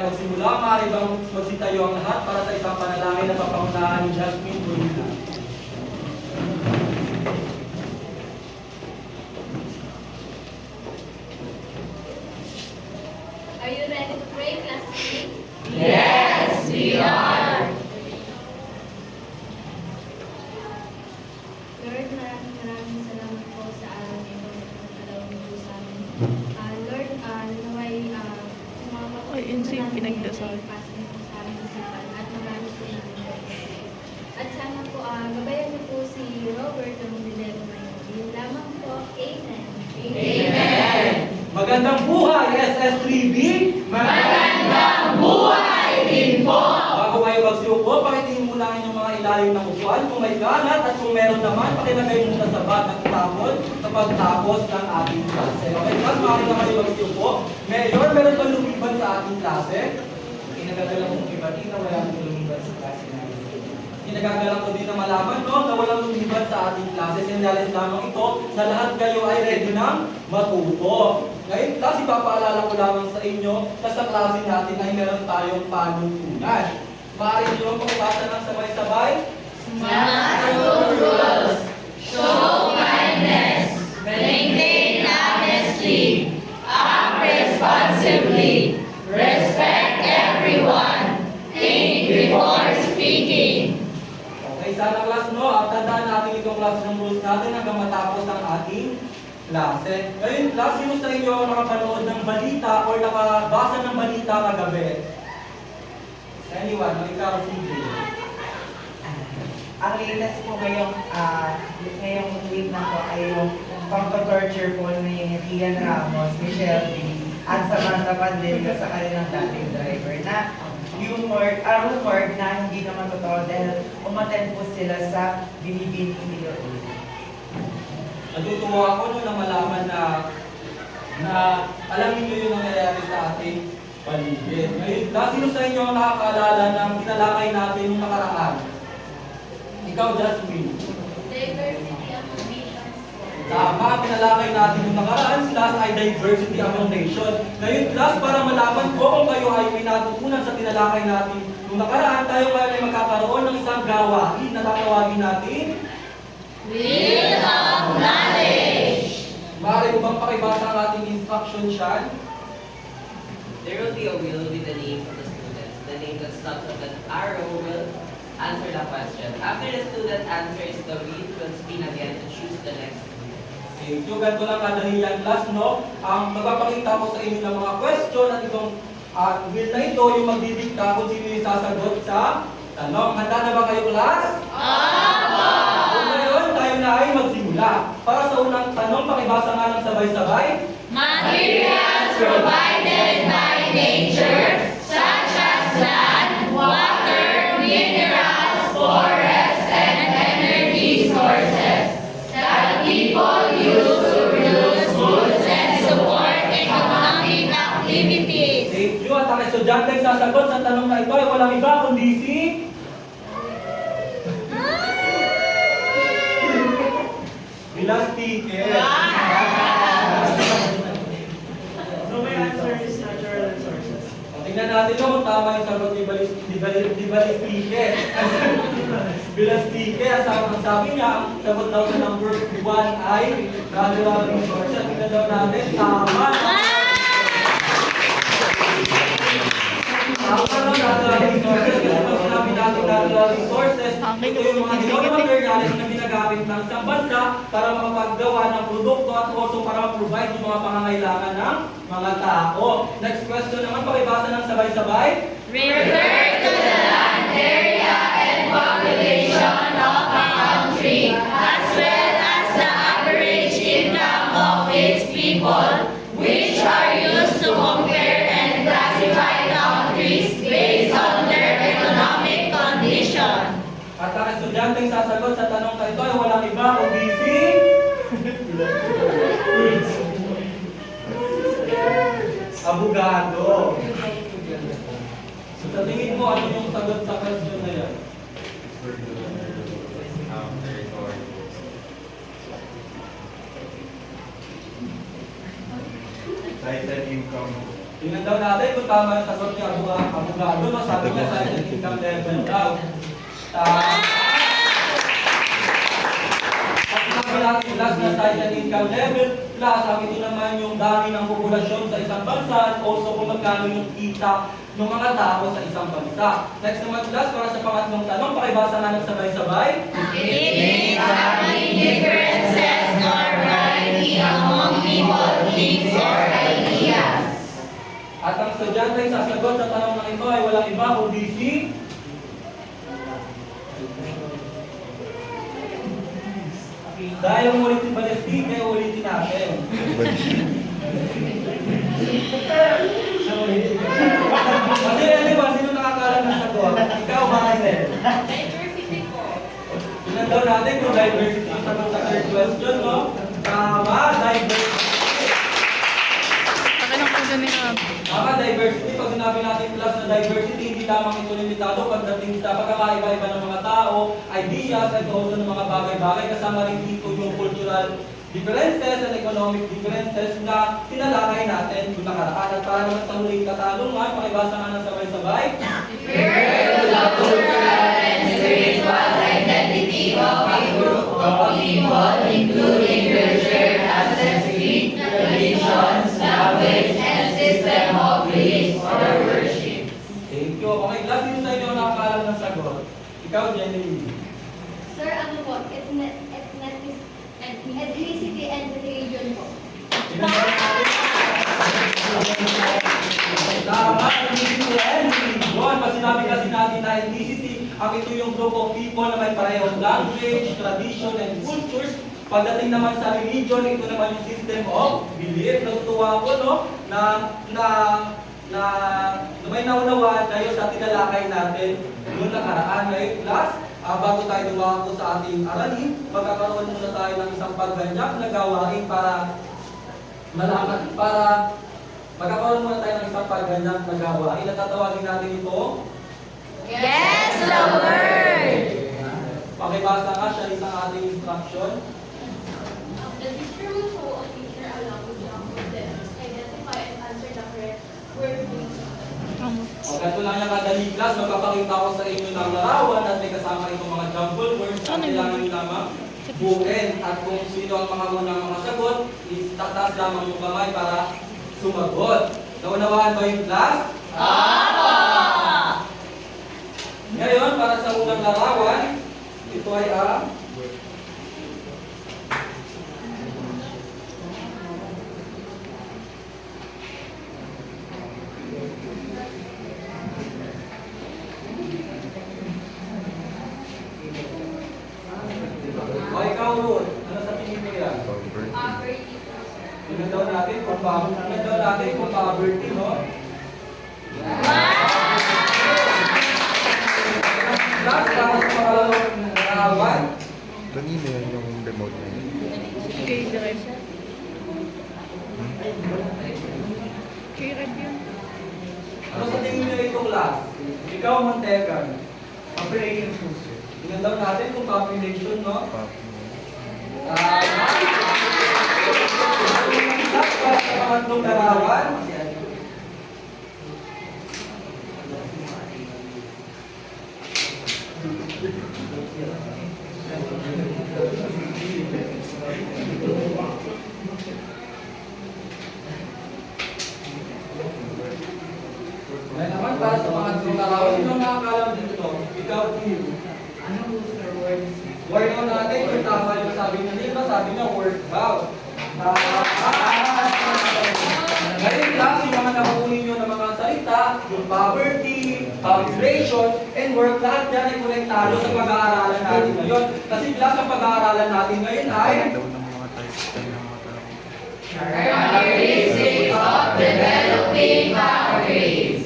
magsimula, maaari bang magsitayo ang lahat para sa isang panalangin na papangunahan ni Jasmine Bonilla? Are you ready to pray, class 3? Yes, we are. Lord, maraming salamat po sa araw na ito na pinagdalaw niyo po sa amin. Lord, naway sumama po Ay, yun siya yung pinagdasal. Ipasa niyo po sa aming isipan at marami po yung at sana po, gabayan niyo po si Robert ng Milero ngayon. Yun lamang po. Amen. Amen. Magandang buhay, SS3B! Magandang buhay din po. Bago kayo magsiupo, pakitingin muna ang inyong mga ilalim ng upuan. Kung may ganat at kung meron naman, pakilagay muna sa bag at itapon sa pagtapos ng ating klase. Okay, class, maaari na kayo magsiupo. Mayor, meron ba lumiban sa ating klase? Kinagagalang kong ibatin na wala nang lumiban sa klase namin. Kinagagalang ko din na malaman, no, na walang lumiban sa ating klase. Sinyalis lamang ito na lahat kayo ay ready ng matuto. Ngayon, class, ipapaalala ko lamang sa inyo na sa klase natin ay meron tayong panuntunan. Maaari nyo pakibasa ng sabay-sabay. Smart rules. Show kindness. Maintain honesty. Act responsibly. Respect everyone. Think before speaking. Okay, sana class, no? Tandaan natin itong class ng rules natin hanggang matapos ang ating klase. Ngayon, class, sino sa inyo ang nakapanood ng balita o nakabasa ng balita kagabi? Anyone? Ikaw, CJ. Ang latest po ngayong week na po ay yung pang-torture po ni Ian Ramos, Michelle B. at Samantha Pandilio sa kanilang dating driver na rumored na hindi naman totoo dahil umattend po sila sa Binibini Mayor. Natutuwa ako nung malaman na alam niyo yung nangyayari sa ating paligid. Ngayon, class, sino sa inyo ang nakakaalala ng tinalakay natin yung nakaraan? Ikaw, Jasmine. Diversity among nations po. Tama, pinalakay natin yung nakaraan, class ay diversity among nation. Ngayon, class, para malaman ko kung kayo ay may natutunan sa tinalakay natin yung nakaraan, tayo ay magkakaroon ng isang gawain na tatawagin natin. Wheel of knowledge. Maaari mo bang pakibasa ang ating instruction, Sean? There will be a wheel with the names of the students. The name that starts with an arrow will answer the question. After the student answers, the wheel will spin again to choose the next wheel. Thank you. Ganito lang kadali yan, class, no? Magpapakita ko sa inyo ng mga question at itong wheel na ito yung magdidikta kung sino yung sasagot sa tanong. Handa na ba kayo, class? Opo. Kung ngayon, tayo na ay magsimula. Para sa unang tanong, pakibasa nga ng sabay-sabay. Materials provided by nature, such as land, water, minerals, forests, and energy sources that people use to produce goods and support economic activities. Thank you. At ang estudyante ang sasagot sa tanong na ito ay walang iba kundi si... Bilas ticket. So my answer is natural resources. Tingnan natin kung tama yung sagot ni Bilas ticket. Bilas ticket. Ang sabi niya, ang sagot daw sa number 1 ay natural resources. Tingnan daw natin, tama. Tama na, natural resources. Kasi pag sinabi natin natural resources, ito yung mga hilaw na materials na ginagamit ng isang bansa para makapaggawa ng produkto at also para mag-provide yung mga pangangailangan ng mga tao. Next question naman, pakibasa ng sabay-sabay. Refer to the land area and population of a country, as well as the average income of its people, which are used to compare and classify countries based on their economic condition. At ang estudyanteng sasagot sa tanong na ito ay walang iba kundi si... Abogado. So sa tingin mo, ano yung sagot sa question na yan? Cited income Tingnan daw natin kung tama yung sagot ni abogado, no? Sabi niya sa income level daw. At sinabi natin last na sa income level, plus sabi ito naman yung dami ng populasyon sa isang bansa at also kung magkano yung kita ng mga tao sa isang bansa. Next naman class, para sa pangatlong tanong, pakibasa nga ng sabay-sabay. It means having differences or variety among people, things, or ideas. At ang estudyante ay sasagot sa tanong na ito ay walang iba kundi si dahil ulit si Balesti, kaya ulitin natin. Kasi anyway, sino nakakalam ng sagot? Ikaw ba, Hazel? Diversity po. Tingnan daw natin kung diversity yung sagot sa third question, no? Tama, diversity. Tama, diversity. Pag sinabi natin class na diversity, hindi lamang ito limitado pagdating sa pagkakaiba-iba ng mga tao, ideas, at also ng mga bagay-bagay. Kasama rin dito yung cultural differences and economic differences na tinalakay natin yung nakaraan. At para naman sa huling katanungan, pakibasa nga ng sabay-sabay. Refer to the cultural and spiritual identity of a group of people, including their shared ancestry, traditions, language, and system of belief or worship. Thank you. Okay, class, yun sa inyo nakakalam ng sagot. Ikaw, Jenny. Sir, ano po? Ethnicity and religion po. Tama, ethnicity and religion. Pag sinabi kasi natin na ethnicity, ang ito yung group of people na may parehong language, tradition, and cultures. Pagdating naman sa religion, ito naman yung system of belief. Natutuwa ako, no? Na may naunawaan tayo sa tinalakay natin noong nakaraan ngayong class. Bago tayo dumako sa ating aralin, magkakaroon muna tayo ng isang pagganyak na gawain para malaman, magkakaroon muna tayo ng isang pagganyak na gawain. At tatawagin natin ito. Guess the word. Pakibasa nga siya isang ating instruction. The teacher will show a teacher a language of them. Identify and answer the correct word. O, ganito lang yung kadali class. Magpapakita ko sa inyo ng larawan at may kasama itong mga jumble words na kailangan nyo lamang buuin. At kung sino ang mga unang mga sagot, is tataas lamang yung kamay para sumagot. Naunawaan ba yung class? Opo! Ngayon, para sa unang larawan, ito ay ang o ikaw, Ruth, ano sa tingin mo yan? Poverty po, sir. Tingnan daw natin kung poverty, no? Class, para sa pangalawang larawan, Kanina yan yung remote na yun. ano sa tingin niyo ito, class? Ikaw, Montegan. Operation Cruiser. Tingnan daw natin kung population, no? Papi. Class, para sa pangatlong larawan, Ngayon naman, para sa pangatlong larawan, sino ang nakakalam dito? Ikaw, Kim. Ano po sir word? Word out natin kung tama yung sabi niya dito, sabi niya workout. Ngayon class, yung mga nakukunin nyo ng mga salita, yung poverty, population, and work, lahat yan ay konektado sa pag-aaralan natin ngayon. Kasi class, ang pag-aaralan natin ngayon ay Daw ng mga types ng mga tao. Characteristics of developing countries.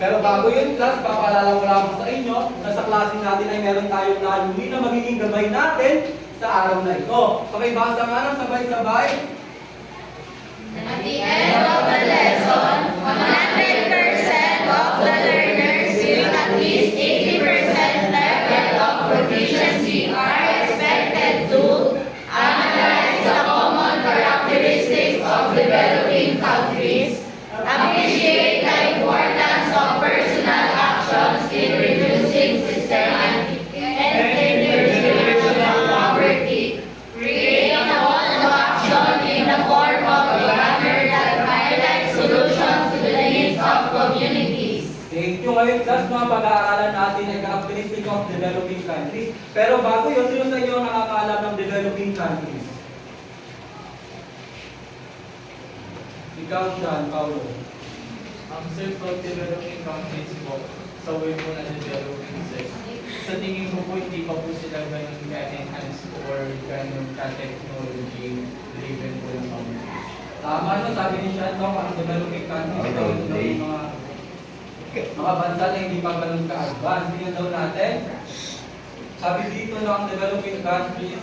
pero bago yun class, papaalala ko lamang sa inyo na sa klase natin ay meron tayong layunin na magiging gabay natin sa araw na ito. Pakibasa nga ng sabay-sabay. At the end of the lesson, 100% of the learners with at least 80% level of proficiency are expected to analyze the common characteristics of developing countries, appreciate Yung ngayon class, mga pag-aaralan natin ay characteristic of developing countries. Pero bago yun, sino sa inyo ang nakakaalam ng developing countries? Ikaw, John, Paulo. Ang self-developing countries po, sa way po na developing sex, sa tingin ko po, hindi pa po sila ganun ka-enhance or ganun ka-technology driven po yung countries. Tama, no? Sabi ni Sean, no? Ang developing countries daw yung mga bansa na hindi pa ganun ka-advance. Tingnan daw natin. Sabi dito, no, ang developing countries,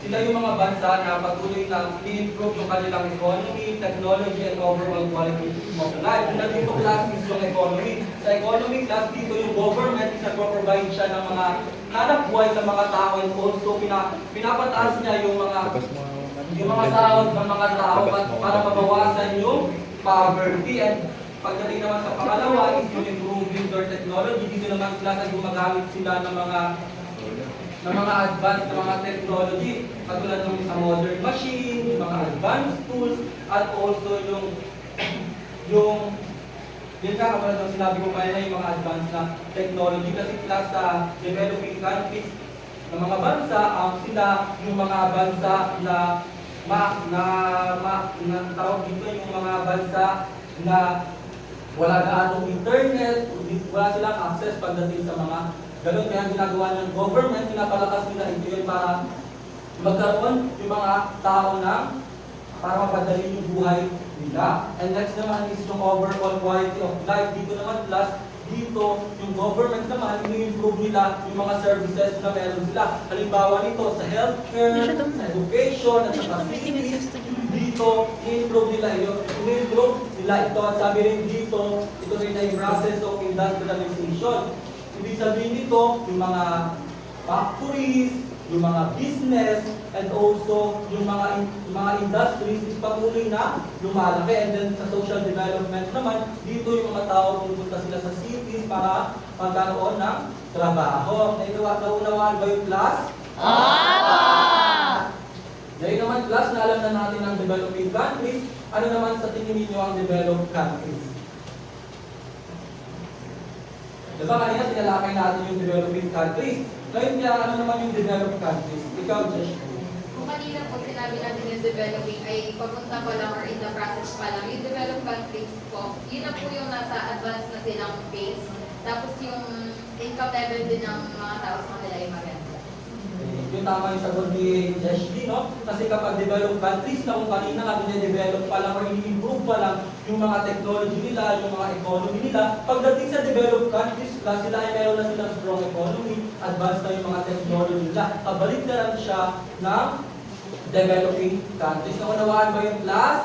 sila yung mga bansa na patuloy na i-improve yung kanilang economy, technology, and overall quality of life. Kung dito class is yung economy. Sa economy class, dito yung government is nagpo-provide siya ng mga hanap buhay sa mga tao and also pinapataas niya yung mga sahod ng mga tao para mabawasan yung poverty. And pagdating naman sa pangalawa is yung improving their technology. Dito naman class ay gumagamit sila ng mga advanced na mga technology, katulad ng sa modern machine, yung mga advanced tools, at also yung yun nga, katulad ng sinabi ko kanina, yung mga advanced na technology. Kasi class sa developing countries ng mga bansa, sila yung mga bansa na tawag dito yung mga bansa na wala gaanong internet, wala silang access pagdating sa mga ganun. Kaya ginagawa ng government, pinapalakas nila ito yun para magkaroon yung mga tao para mapadali yung buhay nila. And next naman is yung overall quality of life. Dito naman plus, dito yung government naman, i-improve nila yung mga services na meron sila. Halimbawa nito sa healthcare, sa education, at sa facilities, dito i-improve nila yun. I-improve nila ito. At sabi rin dito, ito rin ay process of industrialization. Ibig sabihin nito, yung mga factories, yung mga business, and also yung mga industries is patuloy na lumalaki. And then sa social development naman, dito yung mga tao pupunta sila sa cities para magkaroon ng trabaho. Naunawaan ba yung class? Dahil naman class, na alam na natin ang developing countries. Ano naman sa tingin ninyo ang developed countries? Diba kanina tinalakay natin yung developing countries. Ngayon niya, ano naman yung developed countries? Ikaw, Josh. Kung kanina po sinabi natin yung developing ay papunta pa lang or in the process pa lang, yung developed countries po, yun na po yung nasa advanced na silang phase. Tapos yung income level din ng mga tao sa kanila ay maganda. Yung tama yung sagot ni Josh Lee, no? Kasi kapag developed countries na kung kanina nga develop pa lang or i-improve pa lang yung mga technology nila, yung mga economy nila, pagdating sa developed countries, sila ay meron na silang strong economy, advanced na yung mga technology nila. Kabalik na lang siya ng developing countries. Naunawaan ba yung class?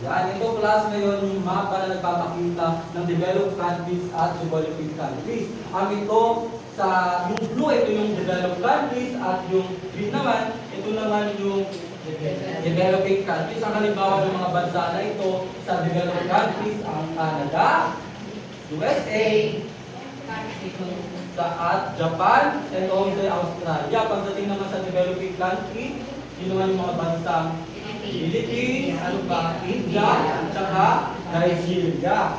Yan, ito class ngayon yung mapa na nagpapakita ng developed countries at developing countries. Ang ito sa yung blue, ito yung developed countries at yung green naman, ito naman yung developing countries. Ang halimbawa ng mga bansa na ito sa developed countries, ang Canada, USA, at Japan, and also Australia. Pagdating naman sa developing country, yun naman yung mga bansang Philippines, India, at saka Nigeria.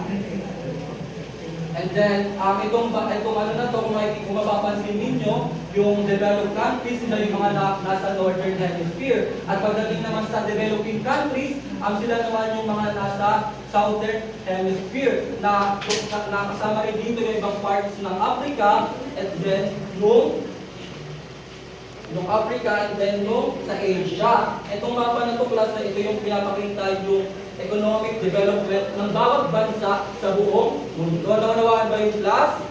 And then, itong ano na to, kung mapapansin ninyo, yung developed countries, sila yung mga nasa Northern Hemisphere. At pagdating naman sa developing countries, sila naman yung mga nasa Southern Hemisphere. Na kasama rin dito yung ibang parts ng Africa, and then yung Africa, and then sa Asia. Itong mapa na to, class na ito yung pinapakita yung economic development ng bawat bansa sa buong mundo. Naunawaan ba yung class?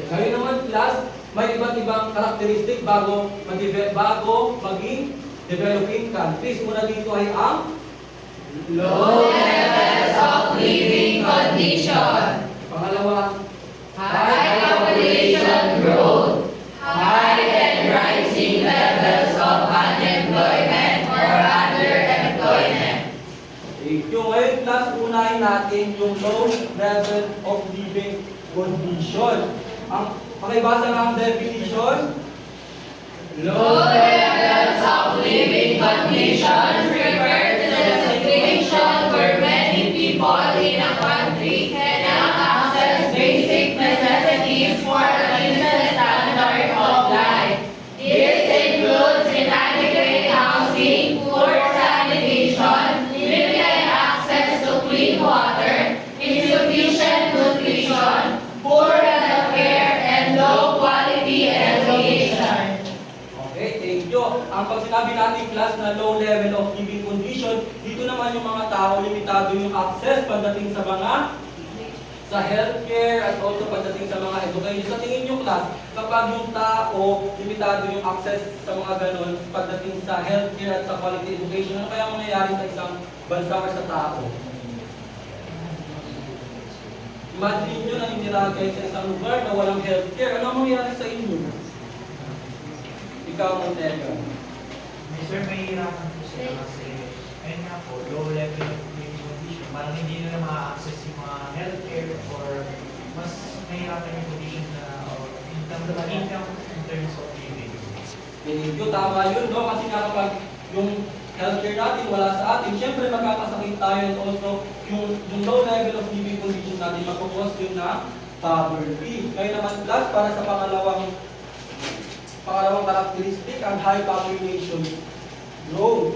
Ngayon naman class, may iba't ibang karakteristik bago maging developing countries. Una dito ay ang Low levels of living condition, pangalawa, high population growth, high and rising levels of unemployment or underemployment. Yung ngayon class, unahin natin yung low level of living condition. Pakibasa nga ang definition. Low levels of living conditions refer to the situation where many people water, insufficient nutrition, poor health care, and low quality education. Okay, thank you. Ang pag sinabi natin class na low level of living condition, dito naman yung mga tao, limitado yung access pagdating sa healthcare at also pagdating sa mga education. Sa tingin nyo class, kapag yung tao, limitado yung access sa mga ganun pagdating sa healthcare at sa quality education, ano kaya mangyayari sa isang bansa or sa tao? Imagine nyo na hinirahan kayo sa isang lugar na walang healthcare. Ano ang mangyayari sa inyo? Ikaw, Montego. Sir, may hirapan po sila kasi, ayun nga po, low level of living condition. Parang hindi nila ma-access yung mga healthcare or mas mahirapan yung condition na or in terms of income in terms of living. Thank you, tama yun, no? Kasi nga kapag yung healthcare natin wala sa atin, syempre magkakasakit tayo and also yung low level of living condition natin magkukos yun na poverty. Ngayon naman plus, para sa pangalawang characteristic, ang high population growth.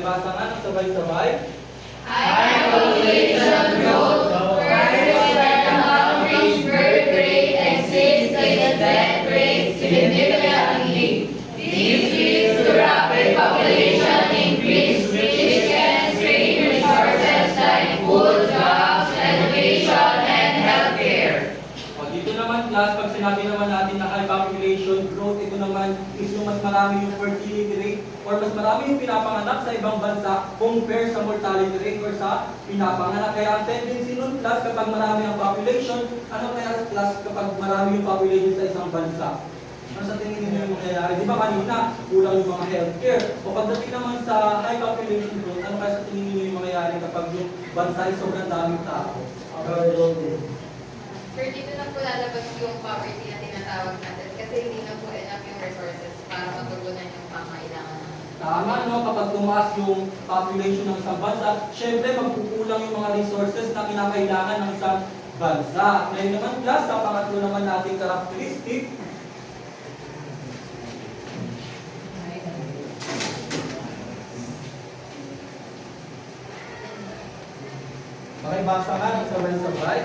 Basa nga ng sabay-sabay. High population growth, versus where the country's birth rate exceeds its death rate significantly. This leads to rapid population increase, which can strain resources like food, jobs, education, and healthcare. O, dito naman class, pag sinabi naman natin na high population growth, ito naman is yung mas marami yung fertility rate or mas marami yung pinapanganak sa ibang bansa compare sa mortality rate or sa pinapanganak. Kaya ang tendency nun class, kapag marami ang population, ano kaya class kapag marami yung population sa isang bansa? Ano sa tingin niyo yung mangyayari? Di ba kanina, kulang yung mga healthcare? O pagdating naman sa high population growth, ano kaya sa tingin niyo yung mangyayari kapag yung bansa ay sobrang daming tao? Sir, dito na po lalabas yung poverty na tinatawag natin kasi hindi na po enough yung resources para matugunan yung pangailangan. Tama, no? Kapag tumaas yung population ng isang bansa, syempre magkukulang yung mga resources na kinakailangan ng isang bansa. Ngayon naman, plus, sa pangatlo naman nating characteristic, makibasa nga ng sabay-sabay.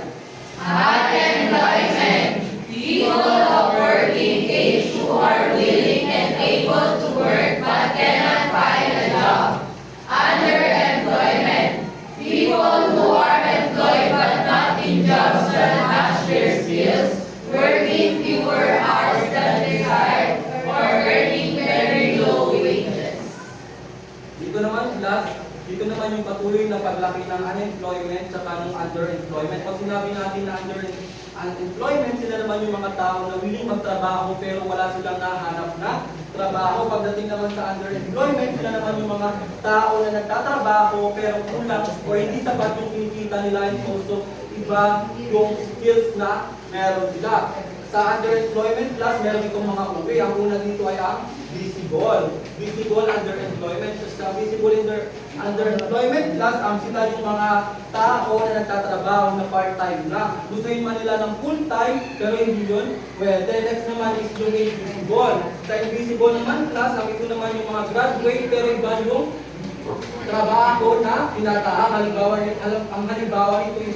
High employment, people of working age who are willing and able to work but cannot find a job. Underemployment, people who are employed but not in jobs that match their skills, working fewer hours than desired, or earning very low wages. Dito naman, plus, dito naman yung patuloy na paglaki ng unemployment at ng underemployment. Pag sinabi natin na unemployment, sila naman yung mga tao na willing magtrabaho pero wala silang nahanap na trabaho. Pagdating naman sa underemployment, sila naman yung mga tao na nagtatrabaho pero kulang o hindi sapat yung kinikita nila and also iba yung skills na meron sila. Sa underemployment plus, meron itong mga uwi. Ang una dito ay ang visible. Visible underemployment. Sa visible underemployment plus, sila yung mga tao na nagtatrabaho na part-time na. Gustuin man nila ng full-time, pero hindi yun. Well, then next naman is yung invisible. Sa invisible naman plus, ito naman yung mga graduate, pero iba yung trabaho na tinatahan. Ang halimbawa nito is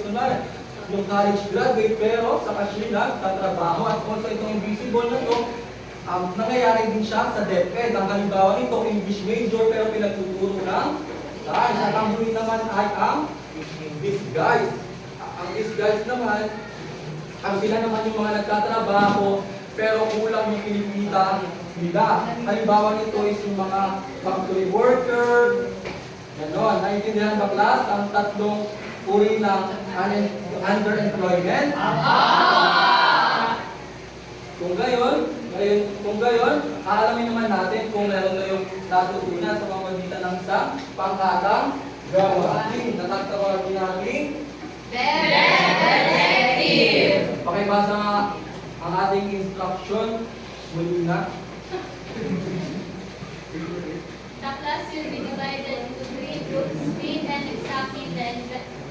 yung college graduate pero sa Kashila, tatrabaho at also itong invisible na to, nangyayari din siya sa DepEd. Ang halimbawa nito, English major pero pinagtuturo ng science. At ang huli naman ay ang disguise. Ang disguise naman, sila naman yung mga nagtatrabaho pero kulang yung kinikita nila. Halimbawa nito is yung mga factory worker, gano'n. Naintindihan ba class ang tatlong uri ng underemployment? Kung gayon, aalamin naman natin kung meron kayong natutunan sa pamamagitan ng isang pangkatang gawain. Natagtawagin natin Detective! pakibasa nga ang ating instruction muli na. The class will be divided into 3 groups. Read and examine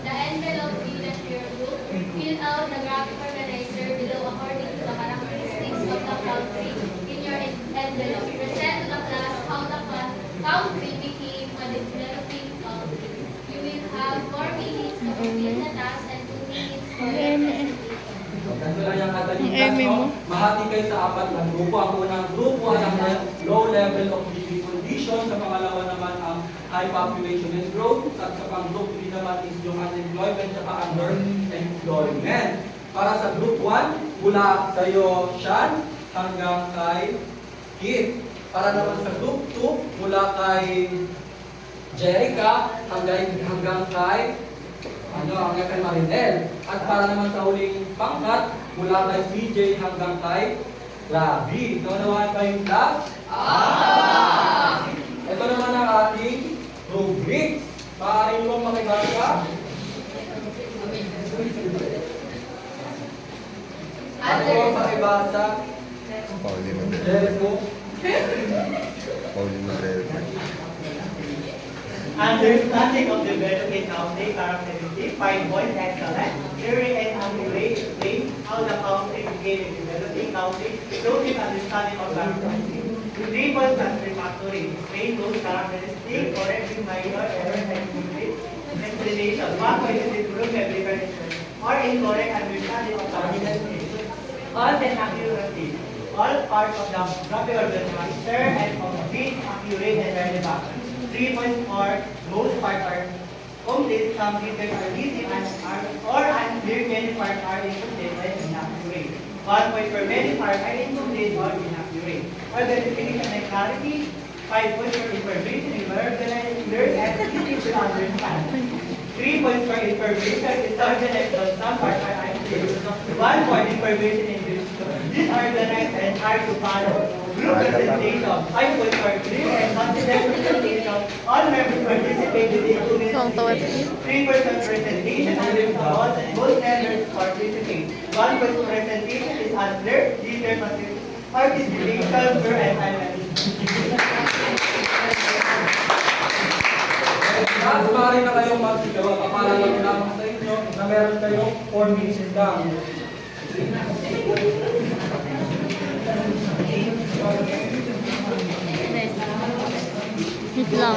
the envelope given to your group. Fill out the graphic organizer below according to the characteristics of the country in your envelope. Present to the class how the country became a developing country. You will have 4 minutes to complete the task and 2 minutes for your presentation. Ganito lang yung kadaling no? Mahati kayo sa apat na grupo. Ang unang grupo ay ang low level of living condition. Sa pangalawa naman ang high population and growth. At sa pang-group 3 naman is yung unemployment at underemployment. Para sa group 1, mula sa iyo, Sean, hanggang kay Kit. Para naman sa group 2, mula kay Jerica, hanggang kay Marinel. At para naman sa huling pangkat, mula kay CJ hanggang kay Ravi. Naunawahan ba yung class? Ito naman ang ating rubrics. Maaari nyo bang makibasa? Ano ang makibasa? Pauline Madrid. Jericho? Pauline Madrid. Understanding of developing county characteristics, 5 points, excellent. Theory and accurate explain how the county became a developing county, including understanding of characteristics. 3 points, satisfactory. Explain those characteristics, correcting minor errors and complete explanation. 1 point is improve every condition or incorrect understanding of characteristics. All and accuracy. All parts of the graphic organizer and complete, accurate, and relevant. 3 points for most parts are complete, some details are missing, or unclear, many parts are incomplete and inaccurate. 1 point for many parts are incomplete or inaccurate. For the definition and clarity, 5 points for information is well organized, clear, and easy to understand. 3 points for information is organized, but some parts are unclear. 1 point information is disorganized and hard to follow. Group presentation, 5 points for clear and confident presentation. All members participate in the community. 3 points for presentation under the laws and both members participate. 1 point for presentation is unclear, leader participation, per and time. Class, maaari na kayong magsigawa. Papalalang lamang sa inyo na meron kayong 4 minutes lang. Wait lang.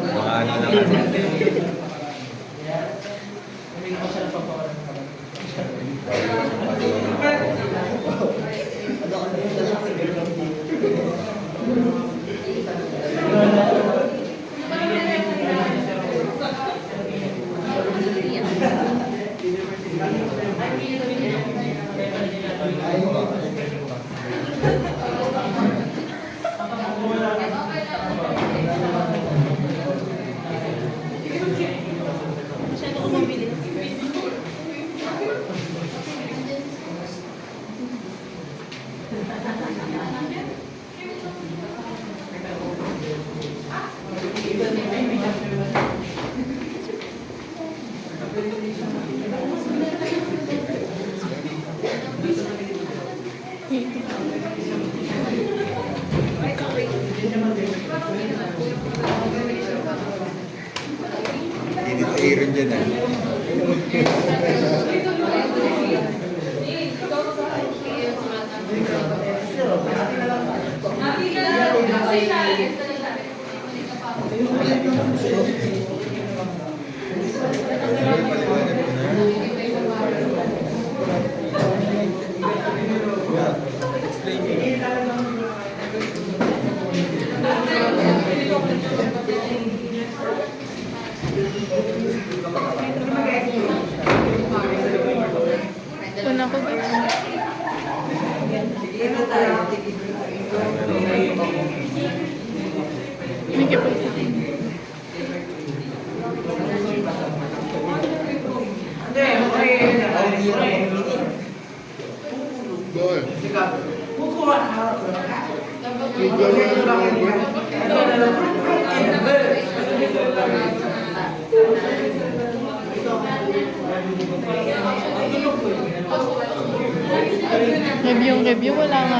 Mga ano na kasi. Hindi sa Aaron dyan eh. Paliwanag ko na. Explain me. Una ko ba? Thank you po. Goal. Review, wala nga.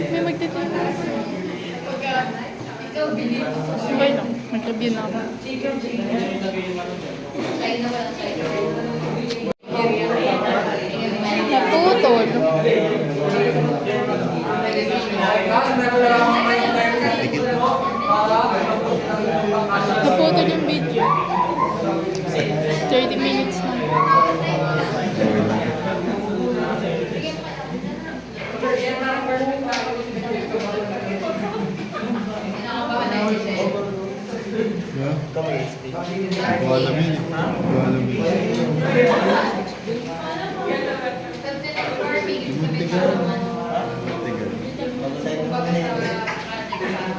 May magtitinda. Okay lang, mag-review na ako. Naputol. Naputol yung video. 30 minutes na. Wala min. Wala min.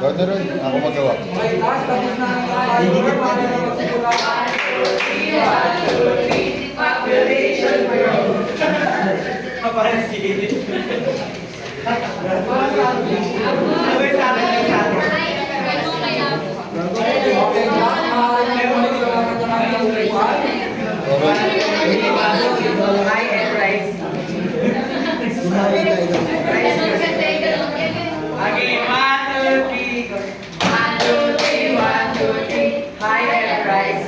Gawin ron, ako magawa. Okay, class, tapos na ang hour para na magsimula. Okay, class, meron din sa mga kanyang upuan. Hi and rice. Okay, 1, 2, 3. 1, 2, 3. Hi and rice.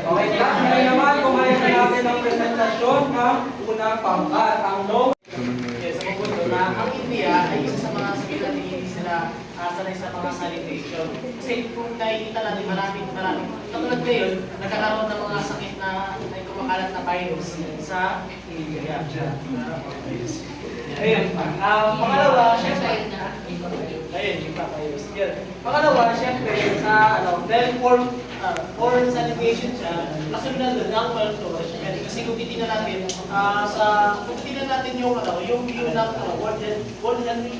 Okay, class, ngayon naman, kumain na natin ang presentasyon ng unang pangkat, ang low. Yes, sa punto na ang India ay isa sa mga sakit na hindi sila sanay sa mga sanitation. Kasi kung nakikita natin maraming katulad ngayon, nagkakaroon ng mga sakit na may kumakalat na virus sa India. Ayun. Pangalawa, syempre, ayun, yung virus. Yun. Pangalawa, syempre, sa dahil for sanitation siya, kasunod na doon ang malnourished. Kasi kung titignan natin, kung titignan natin yung view ng World Health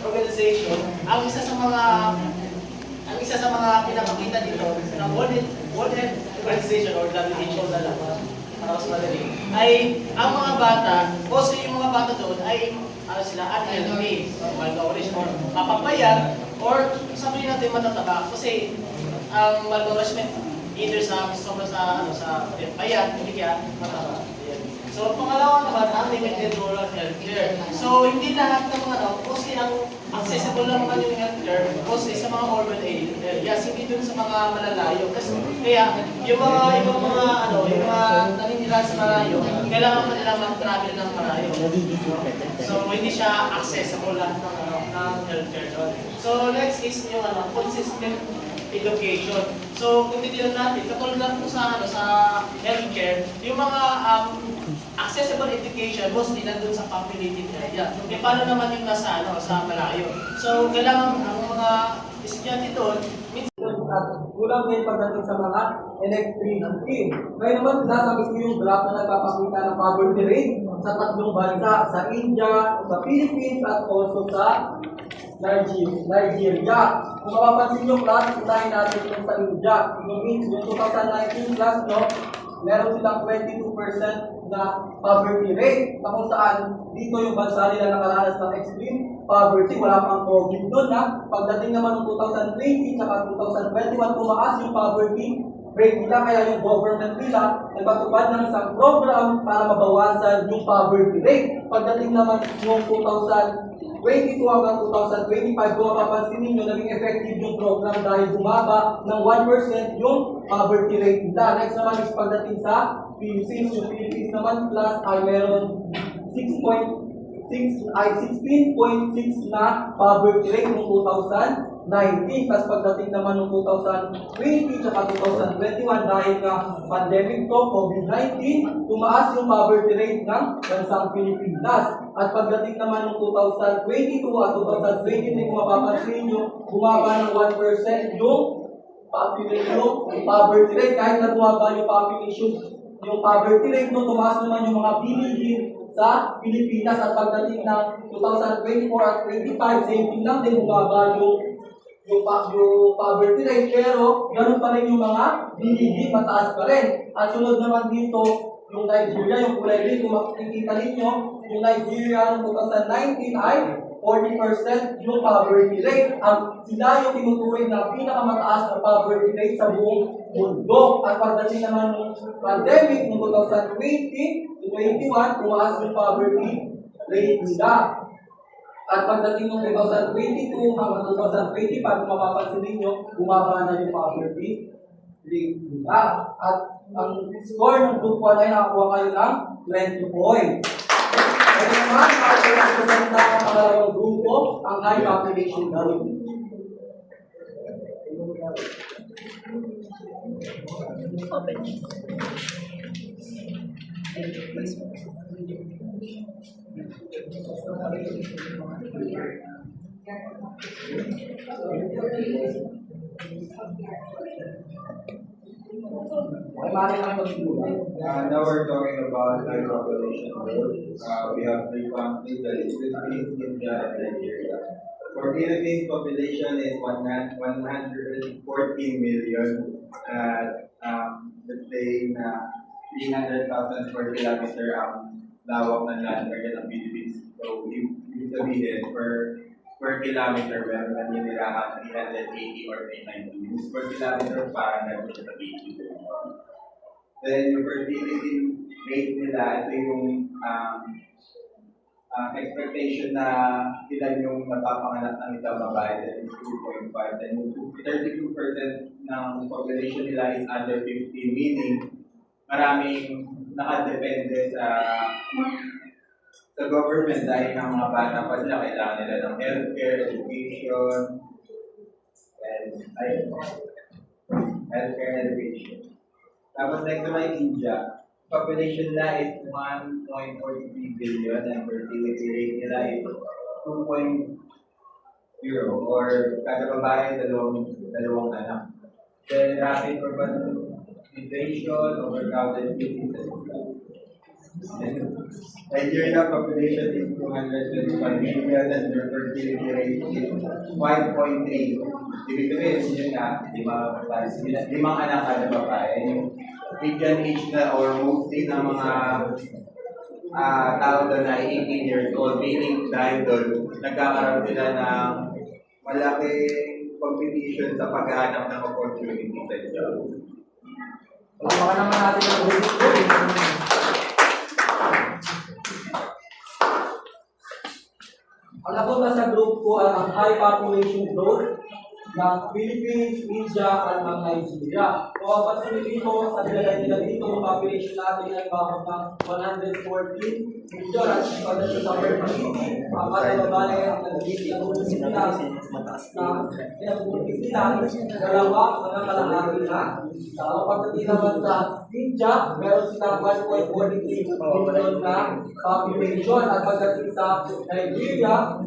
Organization, ang isa sa mga pinakakita dito ng World Health Organization or WHO na lang, para mas madali, ay ang mga bata, kasi yung mga bata doon ay unhealthy, malnourished or mapapayat, or sabihin natin matataba. Kasi ang malnourishment either sa payat, hindi kaya mataba. So, pangalawa naman, ang limited rural healthcare. So, hindi lahat ng mga kasi ang accessible lang naman yung healthcare, kasi sa mga urban areas, hindi dun sa mga malalayo. Kasi, kaya, yung mga naninira sa malayo, kailangan pa nila mag-travel ng malayo. So, hindi siya accessible lahat ng healthcare doon. So, next is yung consistent education. So, kung titignan natin, katulad lang po sa healthcare, yung mga accessible education, mostly nandun sa populated area. E paano naman yung nasa malayo? So, kailangan ang mga estudyante doon, At kulang din pagdating sa mga electricity. Ngayon naman, nasabi ko yung graph na nagpapakita ng poverty rate sa tatlong bansa, sa India, sa Philippines, at also sa Nigeria. Kung mapapansin nyo, class, unahin natin yung sa India. Yung 2019 class, meron silang 22% na poverty rate, na kung saan dito yung bansa nila nakaranas ng extreme poverty, wala pang COVID doon na. Pagdating naman ng 2020 at 2021, tumaas yung poverty rate nila, kaya yung government nila nagpatupad ng isang program para mabawasan yung poverty rate. Pagdating naman yung 2022 hanggang 2025, kung mapapansin ninyo, naging effective yung program dahil bumaba ng 1% yung poverty rate nila. Next naman is pagdating sa Philippines. Yung Philippines naman plus ay meron 16.6 na poverty rate noong 2019. Tapos pagdating naman noong 2020 at 2021, dahil nga pandemic to, COVID-19, tumaas yung poverty rate ng bansang Pilipinas. At pagdating naman noong 2022 at 2023, kung mapapansin nyo, bumaba ng 1% yung poverty rate. Kahit na bumaba yung population, yung poverty rate, tumaas naman yung mga bilihin sa Pilipinas. At pagdating ng 2024 at 2025, same thing lang din, bumaba yung yung poverty rate, pero ganun pa rin yung mga BDD, mataas pa rin. At sunod naman dito, yung Nigeria, yung kulay green, kung makikita ninyo, yung Nigeria noong 2019 ay 40% yung poverty rate. Ang sila yung tinuturing na pinakamataas na poverty rate sa buong mundo. At pagdating naman ng pandemic noong 2020 to 2021, tumaas yung poverty rate nila. At pagdating ng 2022 hanggang 2025, kung mapapansin ninyo, bumaba na yung poverty rate nila. At ang score ng group 1 ay nakakuha kayo ng 20 points. Kaya naman, makakuha ang pangalawang grupo, ang high population group. Ay, maaari kang magsimula. Now we're talking about high population growth. We have three countries, that is Philippines, India, and Nigeria. For Philippines, population is 114 million. Let's say na 300,000 square kilometer ang lawak ng land area ng Philippines. So, ibig sabihin, per kilometer, meron na nila 380 or 390. Yung square kilometer pa, nandun siya sa Philippines. Then, yung fertility rate nila, ito yung expectation na ilan yung napapanganak ng isang babae, that is 2.5. Then, 32% ng population nila is under 50, meaning maraming nakadepende sa government dahil ng mga bata pa sila, kailangan nila ng healthcare, education, and healthcare and education. Tapos next naman India, population nila is 1.43 billion and fertility rate nila is 2.0 or kada babae dalawang anak. Then rapid urbanization, overcrowded cities. Nigeria population is 225 million and their fertility rate is 5.3. Ibig sabihin, yun nga, limang anak kada babae. Yung median age na or mostly ng mga tao doon ay 18 years old, meaning dahil doon, nagkakaroon sila ng malaking competition sa paghahanap ng opportunity sa job. Baka naman natin ang group ko. Ang napunta sa group ko ay ang high population growth ng Philippines, India, at ng Nigeria. Kung mapapansin dito, sa nilagay nila dito, yung population natin ay bakit ng 114 million at pagdating sa fertility, ang katalabala ay ang nagiging ang ulo sila na pinag-umpis nila, dalawa, mga kalahari na. Pagdating naman sa India, meron silang 1.43 million na population at pagdating sa Nigeria,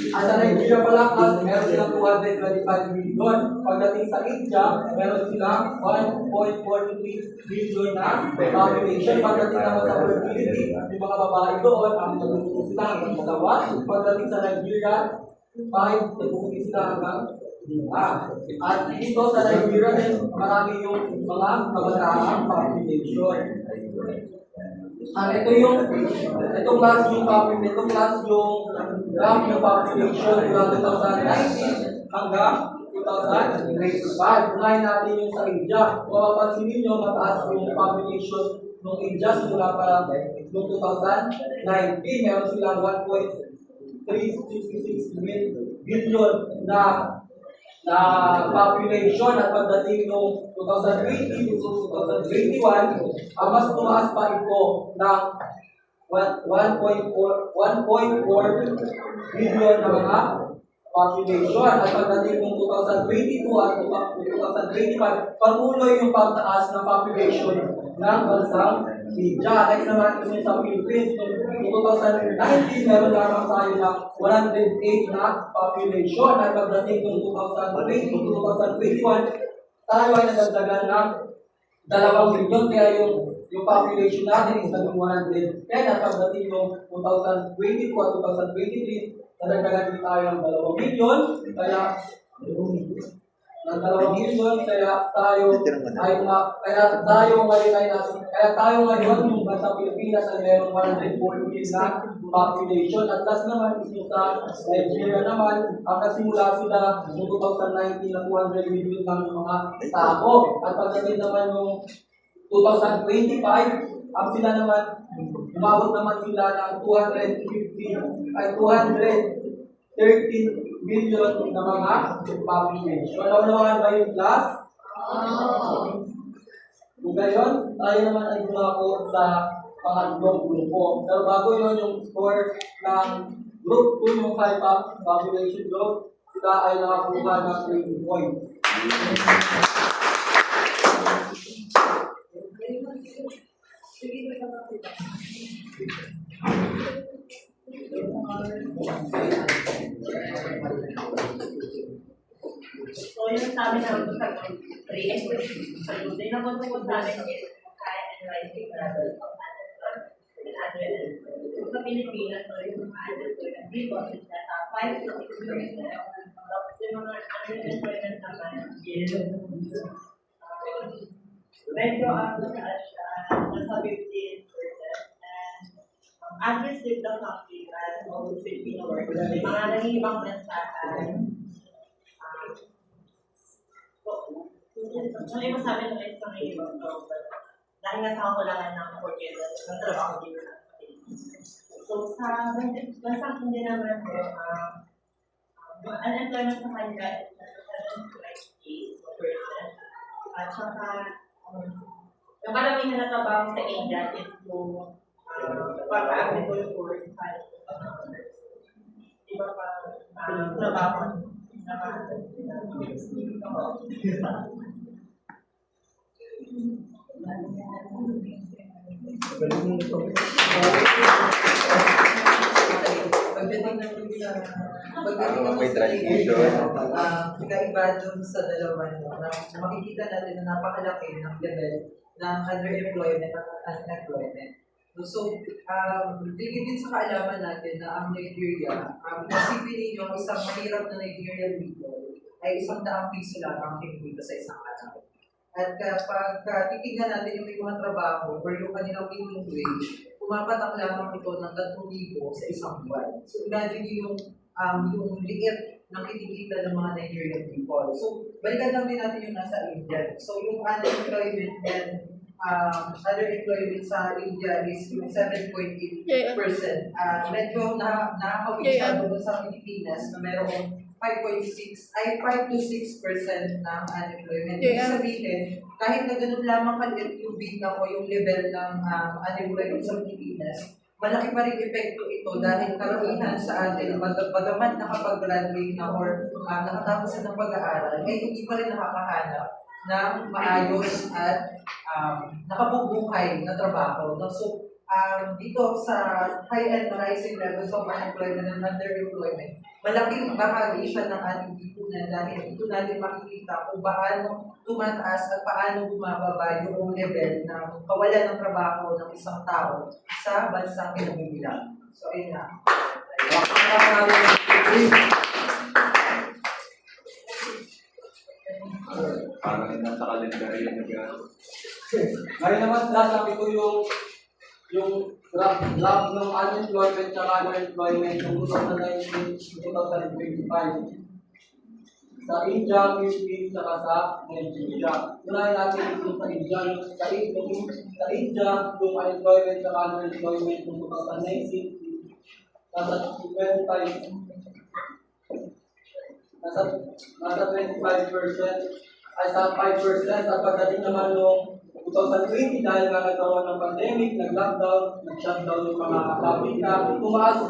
sa Nigeria pala, meron silang 225 million. Pagdating sa India, meron silang 1.43 billion na population. Pagdating naman sa fertility, yung mga babae doon, ang nagpupunta sila hanggang sa 1. Pagdating sa Nigeria, 5, nagpupunta sila hanggang 5. At dito sa Nigeria din, marami yung mga kabataang population. Itong class yung population, itong class yung graph yung population mula 2019 hanggang 2025. Unahin natin yung sa India. Kung mapapansin ninyo, mataas yung population ng India simula pa noong 2019. Meron silang 1.366 billion na population at pagdating noong 2020 to 2021, mas tumaas pa ito ng 1.4 billion na mga population. At pagdating noong 2022 at 2025, patuloy yung pagtaas ng population ng bansang India. Next naman ito sa Philippines. Noong 2019, meron lamang tayo na 108 na population. At pagdating noong 2020 to 2021, tayo ay nadagdagan ng 2 milyon. Kaya yung population natin is naging 110. At pagdating noong 2022 at 2023, Nadagdagan din tayo ng 2 milyon, kaya ng 2 milyon, kaya tayo ngayon yung sa Pilipinas ay meron 140 na population. At last naman is yung sa Nigeria naman, ang nasimula sila noong 2019 na 200 million ng mga tao. At pagdating naman yung 2025, ang sila naman, umabot naman sila ng 213 billion na mga population. Naunawaan ba yung class? Kung gayon, tayo naman ay gumako sa pangatlong grupo. Pero bago yun, yung score ng group 2, yung 5 population group, sila ay nakakuha ng 20 points. So, yung sabi namin ko sa group 3, salutin na po po sa amin is high and rising level of unemployment. Sa Pilipinas, so yung unemployment dito is nasa 5 to 6%. Tapos yung mga unemployment naman is medyo mataas siya, nasa 15%. And average din ng country as almost Filipino workers. May mga nangihibang mensahan. Ano yung masabi ng isang nangihibang dahil nga sa kakulangan ng opportunities ng trabaho dito sa Pilipinas. So sa bansang hindi naman po, unemployment sa kanila is nasa 7.8%. At saka, yung karamihan na trabaho sa India is yung pag-agriculture side. Iba pa trabaho Pagdating may transition, kakaiba dun sa dalawa nyo, na makikita natin na napakalaki ng level ng underemployment at unemployment. So, tingin din sa kaalaman natin na ang Nigeria, nasipin ninyo isang mahirap na Nigerian people ay 100 piso lang ang kinikita sa isang araw. At kapag titignan natin yung may mga trabaho or yung kanilang minimum wage, pumapatak lamang ito ng 3,000 sa isang buwan. So, imagine yung liit ng kinikita ng mga Nigerian people. So, balikan lang din natin yung nasa India. So, yung unemployment and underemployment sa India is yung 7.8%. Medyo nakakawisa doon sa Pilipinas na merong 5 to 6% ng unemployment. Ibig sabihin, kahit na ganun lamang kalit yung bigla o yung level ng unemployment sa Pilipinas, malaki pa rin epekto ito dahil karamihan sa atin, bagamat nakapag-graduate na or nakatapos na ng pag-aaral, ay hindi pa rin nakakahanap ng maayos at nakabubuhay na trabaho. So, dito sa high and rising levels of unemployment and underemployment, malaking bahagi siya ng ating lipunan dahil ito natin makikita kung paano tumataas at paano bumababa yung level ng kawalan ng trabaho ng isang tao sa bansang pinamimila. So, ayun na. Parang nasa kalendaryo na gano'n. Ngayon naman, sasabi ko yung graph ng unemployment at underemployment ng 2019-2025. Sa India, Philippines, saka sa Nigeria. Unahin natin ito sa India. Sa India, yung unemployment at underemployment ng 2019 nasa 25% ay sa 5% at pagdating naman noong 2020 dahil nga nagkaroon ng pandemic, nag-lockdown, nag-shutdown yung mga pabrika, tumaas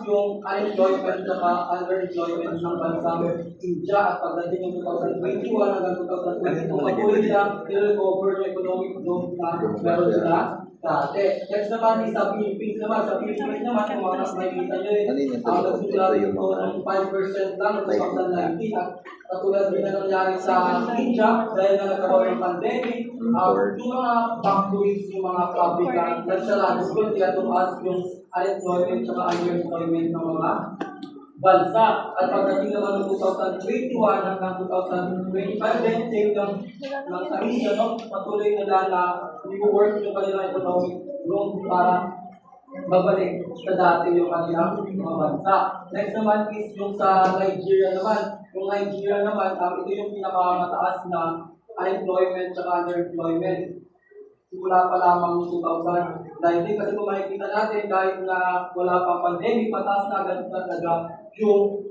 yung unemployment at underemployment ng bansang India at pagdating ng 2021 hanggang 2022 patuloy lang i-recover yung economic growth na meron sila dati. Next naman is sa Philippines naman. Sa Philippines naman, kung mga nakikita nyo ang nagsimula dito ng 5% lang sa 2019 at katulad din na nangyari sa India dahil na nagkaroon ng pandemic, yung mga factories, yung mga pabrika, nagsarado ko, kaya tumaas yung unemployment at underemployment ng mga bansa. At pagdating naman ng 2021 hanggang 2025, then same ng sarili, no? Patuloy nila na i-work yung kanilang economic growth para babalik sa dati yung kanilang mga bansa. Next naman is yung sa Nigeria naman. Yung Nigeria naman, ito yung pinakamataas na unemployment at underemployment. Simula pa lamang noong 2019 kasi kung makikita natin kahit na wala pang pandemic, mataas na agad talaga yung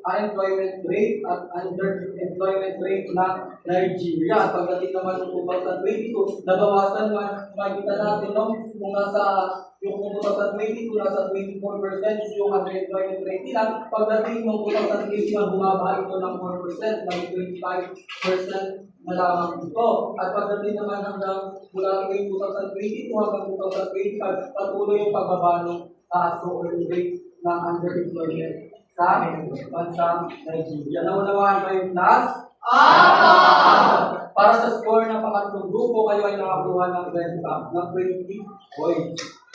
unemployment rate at underemployment rate ng Nigeria. At pagdating naman ng 2022, nabawasan naman, makikita natin, no? Kung nasa yung 2022, nasa 24% yung underemployment rate nila. Pagdating ng 2021, bumaba ito ng 4%, ng 25% na lamang ito. At pagdating naman hanggang mula 2022 hanggang 2025, patuloy yung pagbaba ng rate ng underemployment sa bansang Nigeria. Naunawaan ba yung class? Para sa score ng pangatlong grupo, kayo ay nakakuha ng 20 points.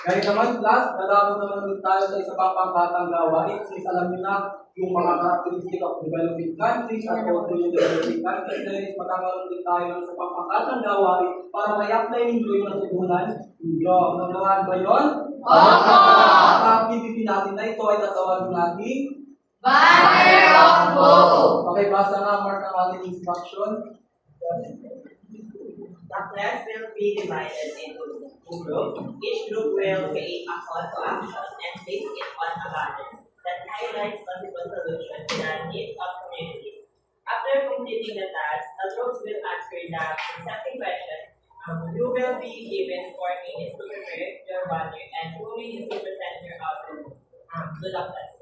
Kaya naman class, nalaman naman ulit tayo sa isa pang pangkatang gawain. Since alam niyo na yung mga characteristic of developing countries at also yung developing countries, then magkakaroon din tayo ng isa pang pangkatang gawain para may-apply ninyo yung natutunan ninyo. Naunawaan ba yun? Ang activity natin na ito ay tatawagin natin Banner of Hope. Okay, basa nga Mark ang ating instruction. The class will be divided into two groups. Each group will create a call to action and place it on a banner that highlights possible solutions to the needs of communities. After completing the task, the groups will answer the presenting question. You will be given 4 minutes to prepare your banner and 2 minutes to present your output to the class.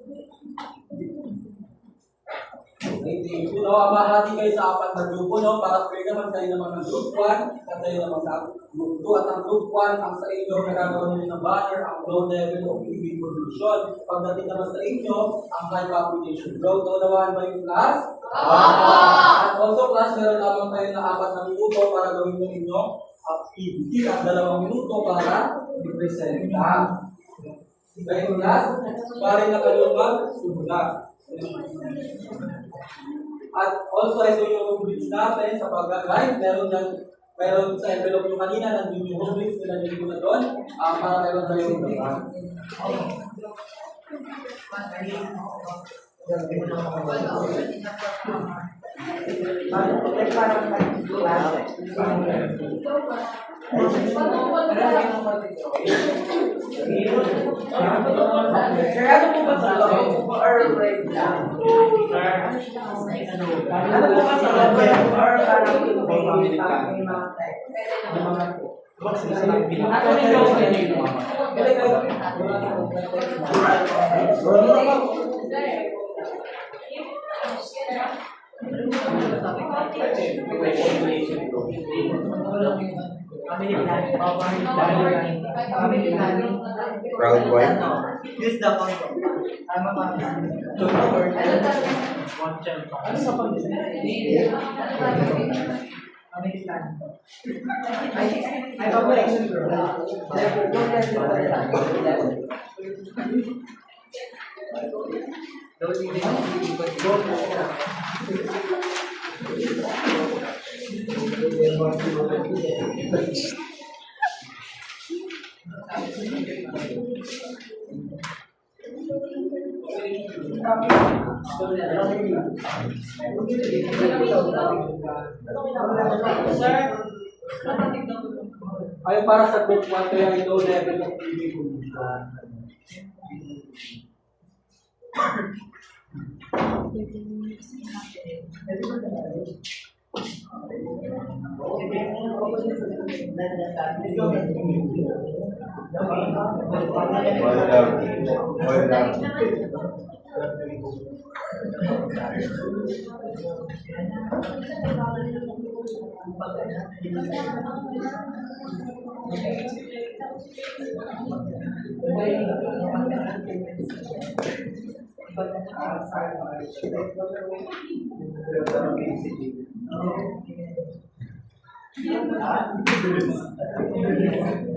Thank you. Mahati kayo sa apat na grupo, no? Para clear naman kayo naman ng group 1 at kayo naman sa group 2. At ang group 1, ang sa inyo, nagagawa nyo ng banner, ang low level of EV pollution. Pagdating naman sa inyo, ang high population growth. Naunawaan ba yung class? At also class, meron lamang kayo na 4 na minuto para gawin yung inyong activity at 2 minuto para i-present. Okay, class? Pare na kayo mag-sumulat. At also, ito yung rubrics natin sa pag-guide. Meron sa envelope yung kanina, nandun yung rubrics, nilagay ko na doon, para meron tayo yung naman. Sir, ano po ba sa loob or break lang? Ano po ba sa loob or parang Proud boy. use the point. Ano sa pag I calculation group. Ay, para sa group 1, kaya ay low level of EV pollution.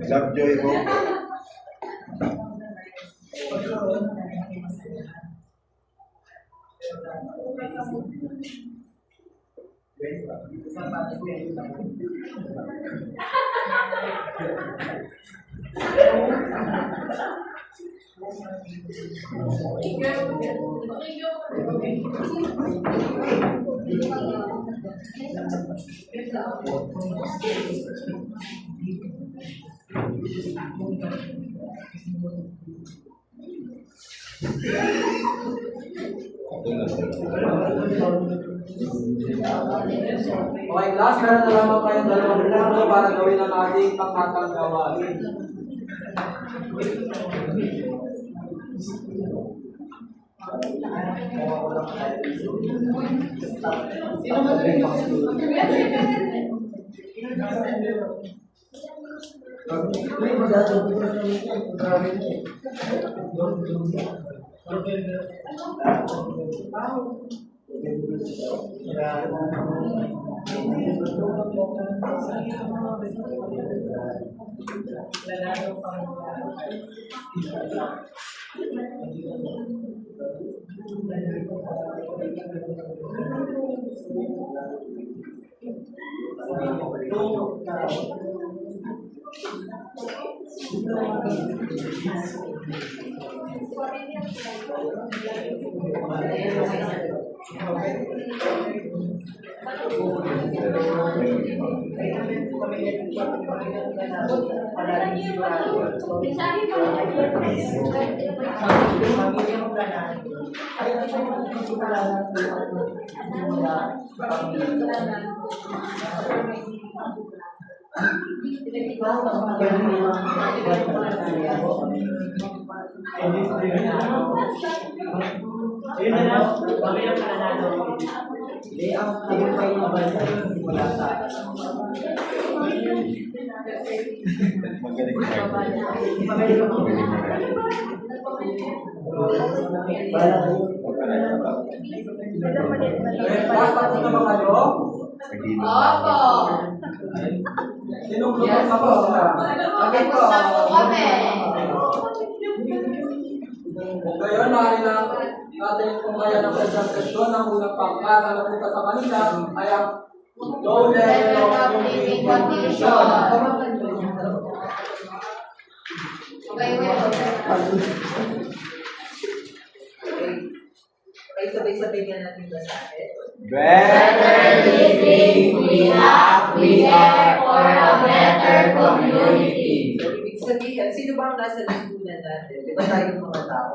Lovejoy Hope. Okay, class, meron na lamang kayong dalawang minuto para gawin ang ating pangkatang gawain. Class, tapos na ba kayo? Opo. Sinong club tapos na? Okay po. Kami. Ngayon, maaari na natin kung kaya ng presentasyon ng unang pangkat na napunta sa kanila ay ang low level of living condition. Okay, Okay, sabay-sabay nga natin basahin. Better living we are for a better community. So, ibig sabihin, sino ba ang nasa lipunan natin? Di ba tayong mga tao?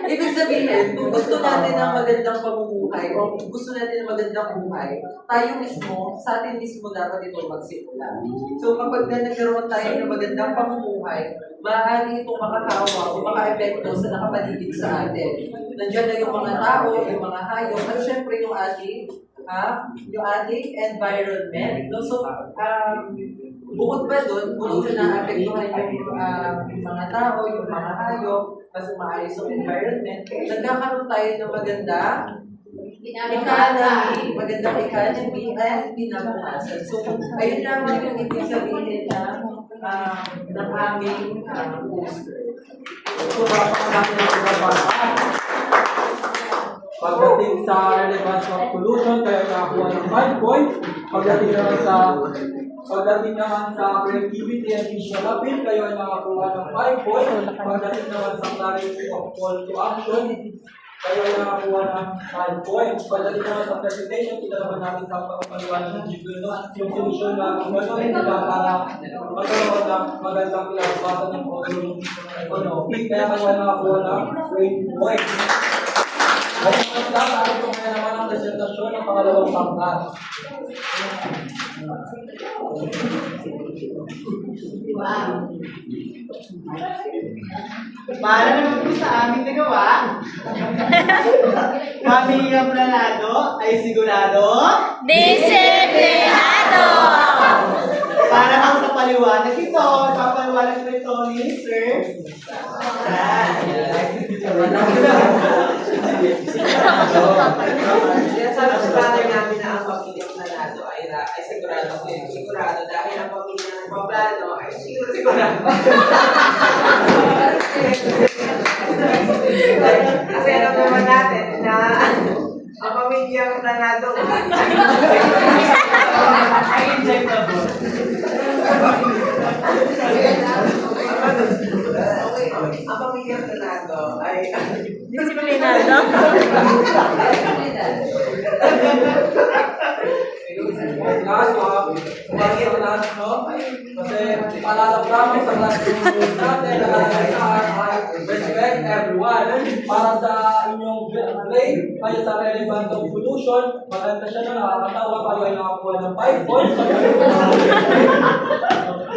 Ibig sabihin, kung gusto natin ng magandang pamumuhay o kung gusto natin ng magandang buhay, tayo mismo, sa atin mismo dapat ito magsimula. So kapag nagkaroon tayo ng magandang pamumuhay, maaari itong makakawa o maka-epekto sa nakapaligid sa atin. Nandiyan na yung mga tao, yung mga hayop, at syempre yung ating environment. No? So, bukod pa doon, bukod sa naapektuhan yung mga tao, yung mga hayop, mas maayos yung environment, nagkakaroon tayo ng magandang economy at pinabukasan. So, ayun lamang yung ibig sabihin ng aming poster. So, natin ang pinapasaan. Pagdating sa relevance of pollution, kaya nakakuha ng 5 points. Pagdating naman sa creativity and visual appeal, kayo ay nakakuha ng 5 points. Pagdating naman sa clarity of call to action, kayo ay nakakuha ng 5 points. Pagdating naman sa presentation, kita naman natin sa pagpapaliwanag ng yung solusyon na gagawin nila para magkaroon ng magandang pinagbasan ng economy. Kaya kayo ay nakakuha ng 20 points. At atin po kaya naman ang presentasyon ng pangalawang pangkat. Para naman po sa aming nagawa, kami ang planado ay sigurado Disiplinado! para ang sa paliwanag ito, papaliwanag ko ito ni Sir. Sinasabi sa banner namin na ang pamilyang nanalo ay sigurado dahil ang pamilyang nagpaplano ay sigurado. Kasi alam naman natin na ang pamilyang nanalo Ay, injectable. ang pamilyang nanalo ay Disiplinado. Last, kumain sa lahat, no? Kasi palalabdaman sa lahat ng natin, nakalagay sa respect everyone. Para sa inyong grade, kayo sa relevant of solution, maganda siya na nakakatawa, kayo ay nakakuha ng 5 points.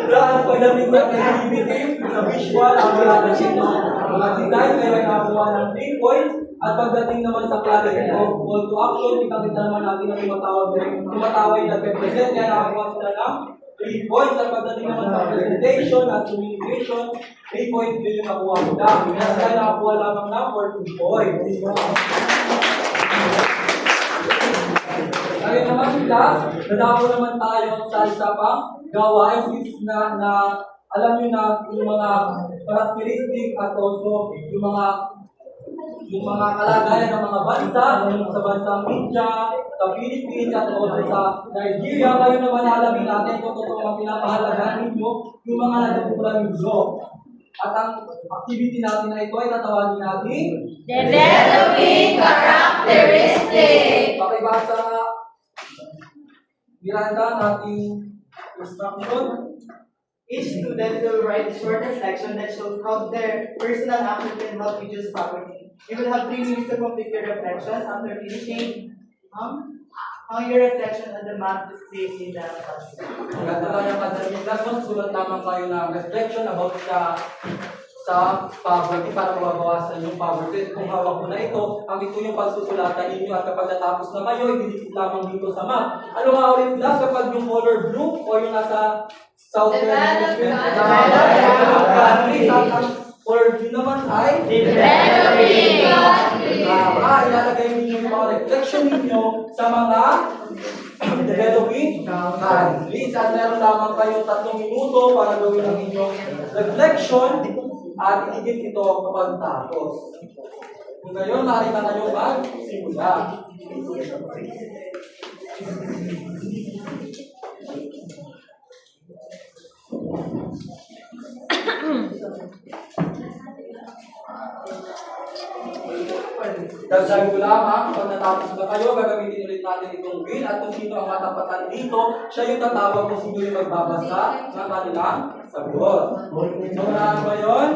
Dahil pagdating sa creativity, sa visual, ang wala na siya mga design, kayo ay nakakuha ng 3 points. At pagdating naman sa clarity of call to action, kita naman natin na tumatawag na nagpe-present, kaya nakakuha sila ng 3 points. At pagdating naman sa presentation at communication, 3 points din yung nakuha ko na. Kaya nakakuha lamang na 14 points. Ngayon naman class, nadako naman tayo sa isa pang gawain na alam nyo na yung mga characteristic at also yung mga kalagayan ng mga bansa, sa bansang India, sa Philippines, at also sa Nigeria. Ngayon naman alamin natin kung totoo ang pinapahalagaan ninyo yung mga natutunan ninyo. At ang activity natin na ito ay tatawagin natin Developing characteristic. pakibasa Miranda ng ating instruction. Each student will write a short reflection that shows how their personal action can help reduce poverty. You will have 3 minutes to complete your reflection. After finishing, hang your reflection on the mat displayed in the classroom. Ganda lang yung madaling class, sulat lamang kayo ng reflection about sa poverty para mabawasan yung poverty. Kung hawak mo na ito, ang ito yung pagsusulatan ninyo at kapag natapos na kayo, ididikit lamang dito sa mat. Ano nga ulit class kapag yung color blue o yung nasa southern hemisphere? Developed countries. At ang color blue naman ay Developing countries. Ilalagay ninyo yung mga reflection ninyo sa mga developing countries. At meron lamang kayong 3 minuto para gawin ang inyong reflection at itigit ito kapag tapos. Kung ngayon, nakita na yung magsimula. Dagdag ko lamang, pag natapos na kayo, gagamitin ulit natin itong wheel at kung sino ang matapatan dito, siya yung tatawag kung sino yung magbabasa ng kanilang sagot. Naunahan ba yun?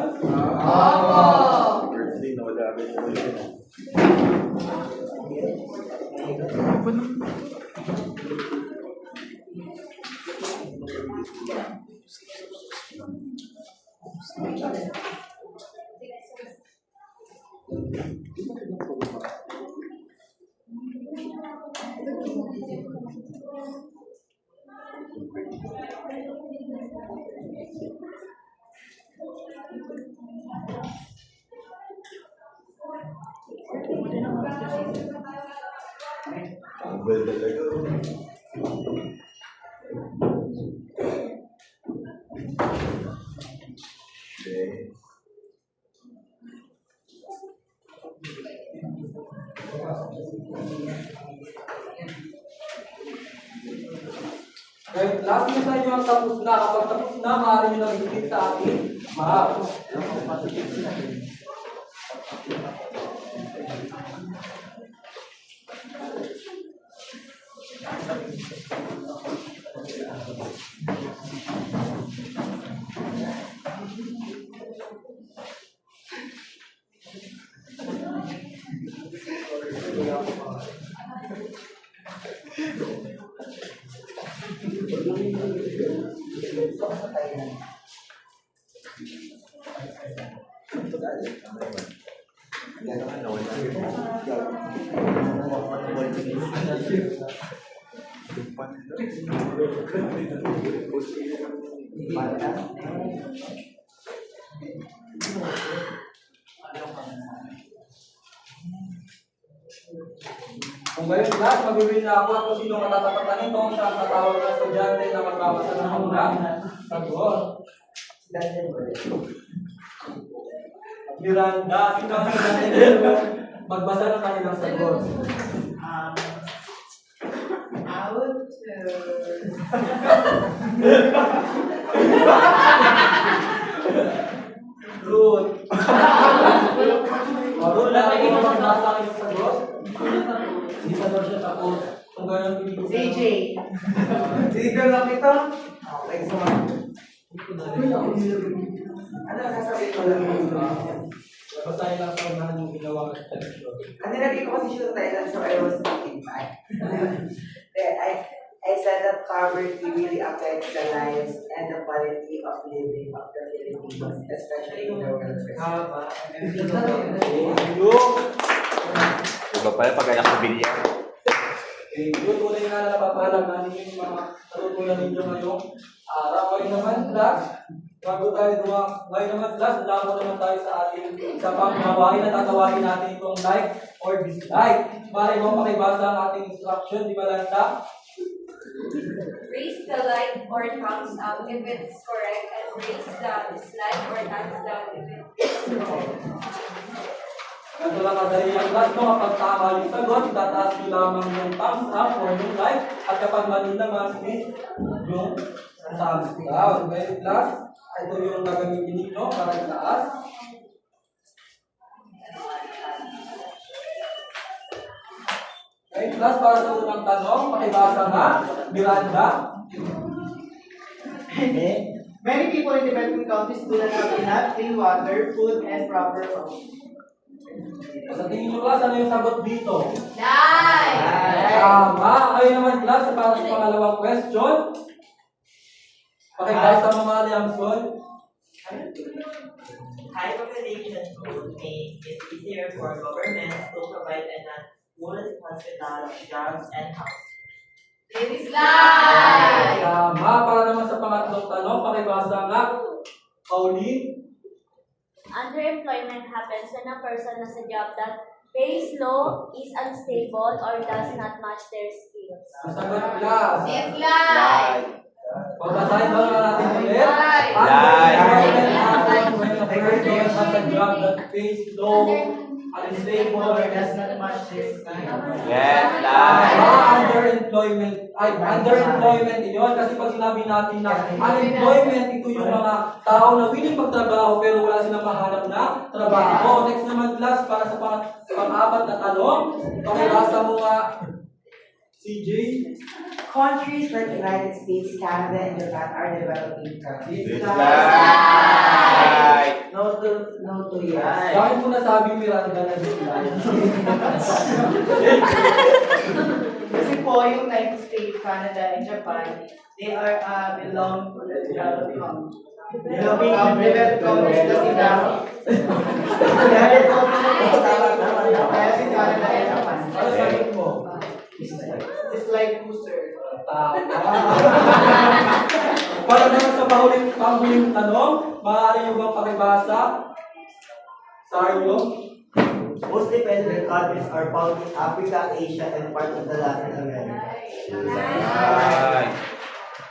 Ngayon, last na sa inyo ang tapos na. Kapag tapos na, maaari nyo nang higit sa ating map. Kung ngayon class, mag-win na ako at kung sino matatapatan nito, siya ang tatawag ng estudyante na magbabasa ng unang sagot. Miranda, sino ang estudyante na magbasa ng kanilang sagot? I would choose. Ruth. Ruth, dapat ikaw magbasa ng sagot? Hindi pa daw siya tapos. Kung gano'n pinipin CJ. Sinigal lang ito? Okay, so ano sasabihin ko lang yun? Basahin lang sa unahan yung ginawa ng television. Ang nilagay ko kasi siya sa Thailand, so I was thinking back. I said that poverty really affects the lives and the quality of living of the Filipinos, especially in the welfare. Iba pala pag anak sa bilya. Yun, tunay nga na napapahalaman ninyo yung mga natutunan ninyo ngayong araw. Ngayon naman, class, bago tayo ngayon naman, class, damo naman tayo sa ating isa pang gawain na tatawagin natin itong like or dislike. Mari mo pakibasa ang ating instruction, di ba, Lanta? Raise the like or thumbs up if it's correct, and raise the dislike or thumbs down if it's wrong. Ito lang kadali ang class, no? Kapag tama yung sagot, itataas nyo lamang yung thumbs up or yung like, at kapag mali naman, yung thumbs down. Okay, class? Ito yung gagamitin ninyo para itaas. Okay, class, para sa unang tanong, pakibasa nga, Miranda. Many people in developing countries do not have enough clean water, food, and proper housing. Sa tingin nyo, class, ano yung sagot dito? Die! Tama. Ngayon naman, class, para sa pangalawang question. Pakibasa mo, Mali Amson. High population growth makes it easier for governments to provide enough schools, hospitals, jobs, and housing. Dislike! Tama. Para naman sa pangatlong tanong, pakibasa nga, Pauline. Underemployment happens when a person has a job that pays low, is unstable, or does not match their skills. Ang sagot, class. Dislike! Pagbasahin ba nga natin ulit? Like. Underemployment happens when a person has a job that pays low, unstable, or does not match their skills. Yes, like. Underemployment yun. Kasi pag sinabi natin na unemployment, ito yung mga tao na willing magtrabaho pero wala silang mahanap na trabaho. Next naman, class, para sa pang-apat na tanong, pakibasa mo nga, CJ. Countries like United States, Canada, and Japan are developing countries. Like. No to yes. Bakit mo nasabi Miranda na dislike? Kasi po, yung United States, Canada, and Japan, they are belong to the developing countries. Developing countries kasi na dahil po kaya si Canada and Japan. Ano sagot mo? It's like who, sir? Tama. Para naman sa panghuling tanong, maaari nyo bang pakibasa? Sario? Most dependent countries are found in Africa, Asia, and part of the Latin America. Like.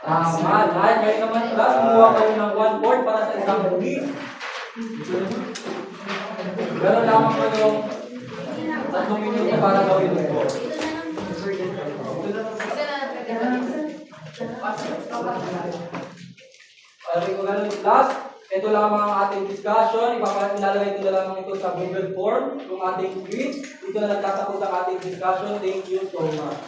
Tama. Dahil ngayon naman, class, kumuha kayo ng 1 para sa isang quiz. Gano'n lamang kayo 3 minuto para gawin ito. Alam ko ganun class, ito lamang ang ating discussion. Ilalagay ko na lamang ito sa Google Form, yung ating quiz. Dito na nagtatapos ang ating discussion. Thank you so much.